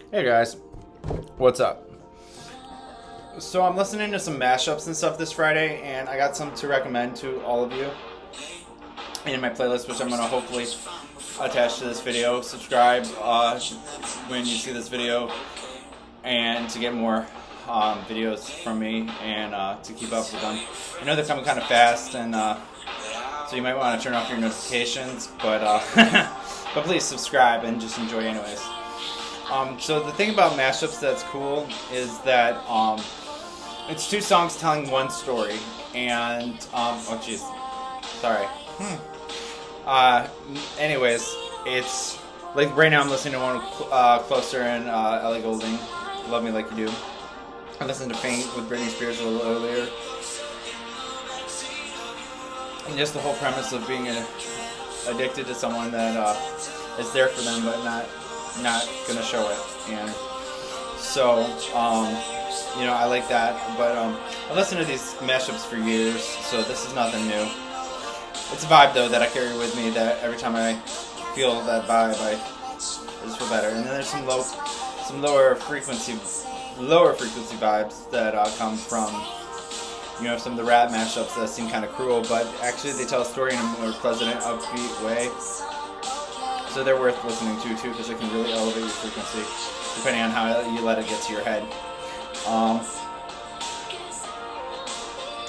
Hey guys, what's up? So I'm listening to some mashups and stuff this Friday, and I got some to recommend to all of you in my playlist, which I'm going to hopefully attach to this video. Subscribe when you see this video, and to get more videos from me and to keep up with them. I know they're coming kind of fast, and so you might want to turn off your notifications, but but please subscribe and just enjoy anyways. So the thing about mashups that's cool is that it's two songs telling one story, and oh jeez, sorry. Anyways, it's like right now I'm listening to one Closer and Ellie Goulding, Love Me Like You Do. I listened to Faint with Britney Spears a little earlier, and just the whole premise of being addicted to someone that is there for them but not gonna show it. And so I like that, but I listened to these mashups for years, so this is nothing new. It's a vibe though that I carry with me, that every time I feel that vibe I just feel better. And then there's some lower frequency vibes that come from some of the rap mashups that seem kind of cruel, but actually they tell a story in a more pleasant, upbeat way. So they're worth listening to too, because it can really elevate your frequency depending on how you let it get to your head.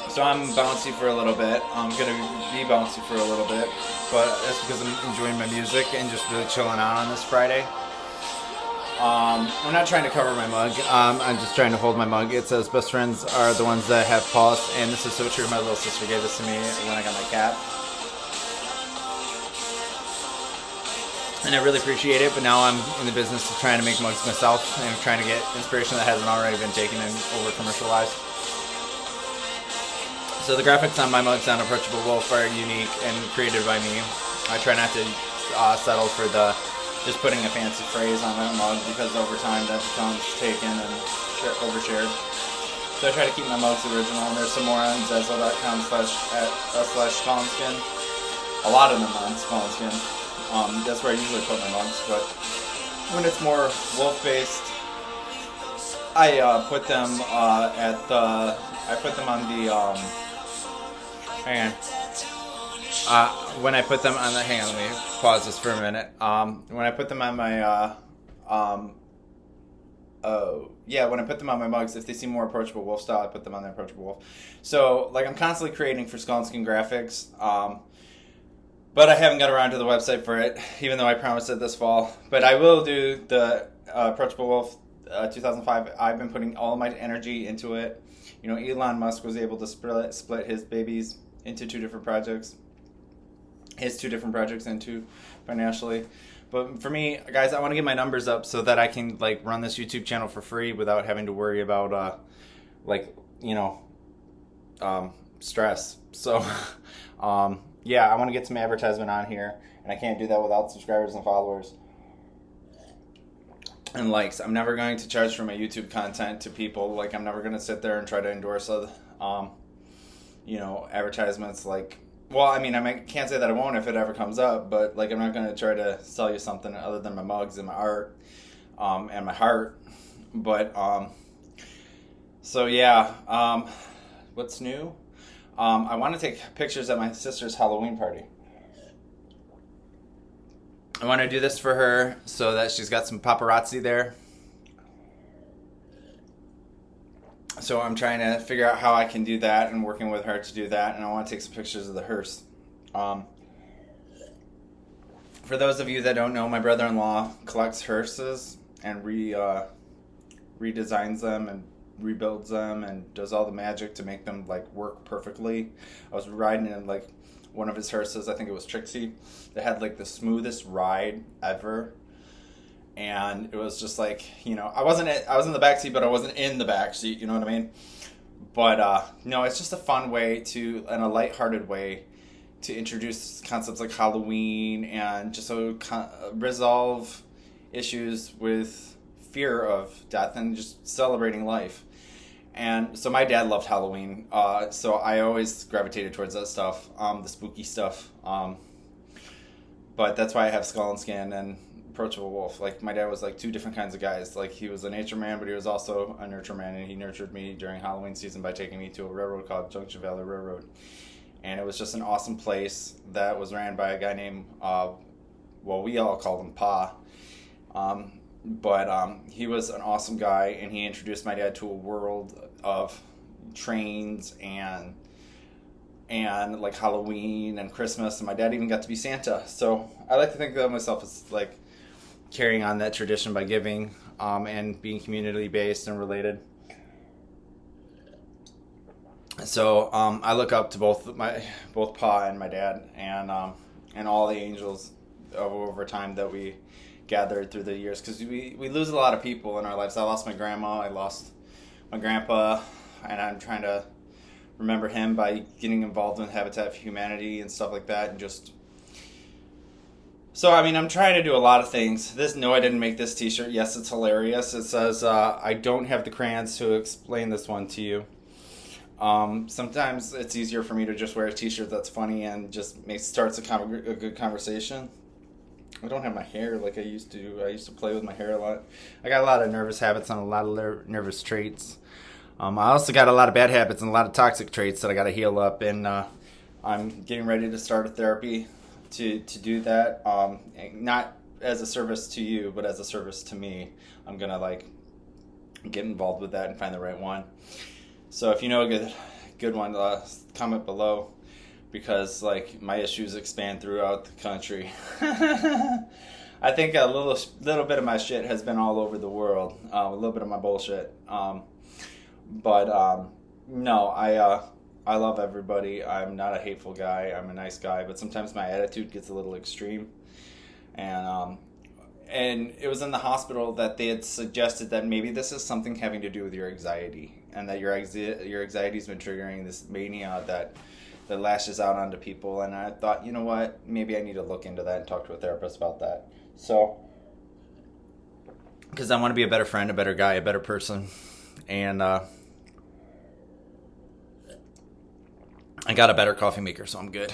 So I'm bouncy for a little bit. I'm gonna be bouncy for a little bit, but that's because I'm enjoying my music and just really chilling out on this Friday. I'm not trying to cover my mug. I'm just trying to hold my mug. It says best friends are the ones that have pulse, and this is so true. My little sister gave this to me when I got my cat. And I really appreciate it, but now I'm in the business of trying to make mugs myself and trying to get inspiration that hasn't already been taken and over commercialized. So the graphics on my mugs on Approachable Wolf are unique and created by me. I try not to settle for just putting a fancy phrase on that mug, because over time that becomes taken and overshared. So I try to keep my mugs original, and there's some more on Zazzle.com/Skull&Skin. A lot of them on Skull&Skin. That's where I usually put my mugs, but when it's more wolf-based, I put them on the when I put them on the let me pause this for a minute. When I put them on my when I put them on my mugs, if they seem more Approachable Wolf style, I put them on the Approachable Wolf. So like I'm constantly creating for Skull&Skin graphics. But I haven't got around to the website for it, even though I promised it this fall. But I will do the Approachable Wolf 2005. I've been putting all my energy into it. Elon Musk was able to split his babies into two different projects. Into financially. But for me, guys, I want to get my numbers up so that I can run this YouTube channel for free without having to worry about stress. So I want to get some advertisement on here, and I can't do that without subscribers and followers and likes. I'm never going to charge for my YouTube content to people. I'm never going to sit there and try to endorse advertisements. I can't say that I won't if it ever comes up, but I'm not going to try to sell you something other than my mugs and my art and my heart. But what's new? I want to take pictures at my sister's Halloween party. I want to do this for her so that she's got some paparazzi there. So I'm trying to figure out how I can do that, and working with her to do that. And I want to take some pictures of the hearse. For those of you that don't know, my brother-in-law collects hearses and redesigns them and rebuilds them and does all the magic to make them work perfectly. I was riding in one of his hearses, I think it was Trixie, that had the smoothest ride ever, and it was just I was in the back seat, but I wasn't in the back seat, you know what I mean? But no, it's just a fun way and a lighthearted way to introduce concepts like Halloween, and just resolve issues with fear of death and just celebrating life. And so my dad loved Halloween, so I always gravitated towards that stuff, the spooky stuff. But that's why I have Skull&Skin and approachable wolf. Like my dad was like two different kinds of guys. Like he was a nature man, but he was also a nurture man, and he nurtured me during Halloween season by taking me to a railroad called Junction Valley Railroad. And it was just an awesome place that was ran by a guy named, well, we all called him Pa. But he was an awesome guy, and he introduced my dad to a world of trains and like Halloween and Christmas, and my dad even got to be Santa. So I like to think of myself as like carrying on that tradition by giving and being community based and related. So I look up to both Pa and my dad, and all the angels over time that we gathered through the years, because we lose a lot of people in our lives. I lost my grandma, I lost my grandpa, and I'm trying to remember him by getting involved in Habitat for Humanity and stuff like that, and just so I mean I'm trying to do a lot of things. No, I didn't make this t-shirt. Yes, it's hilarious. It says I don't have the crayons to explain this one to you. Sometimes it's easier for me to just wear a t-shirt that's funny and just starts a good conversation. I don't have my hair like I used to. I used to play with my hair a lot. I got a lot of nervous habits and a lot of nervous traits. I also got a lot of bad habits and a lot of toxic traits that I got to heal up, and I'm getting ready to start a therapy to do that. Not as a service to you, but as a service to me. I'm gonna like get involved with that and find the right one. So if you know a good one, comment below, because like my issues expand throughout the country. I think a little bit of my shit has been all over the world. A little bit of my bullshit. But no, I love everybody. I'm not a hateful guy. I'm a nice guy, but sometimes my attitude gets a little extreme. And it was in the hospital that they had suggested that maybe this is something having to do with your anxiety, and that your anxiety's been triggering this mania that lashes out onto people. And I thought, you know what, maybe I need to look into that and talk to a therapist about that. So, because I want to be a better friend, a better guy, a better person. And I got a better coffee maker, so I'm good.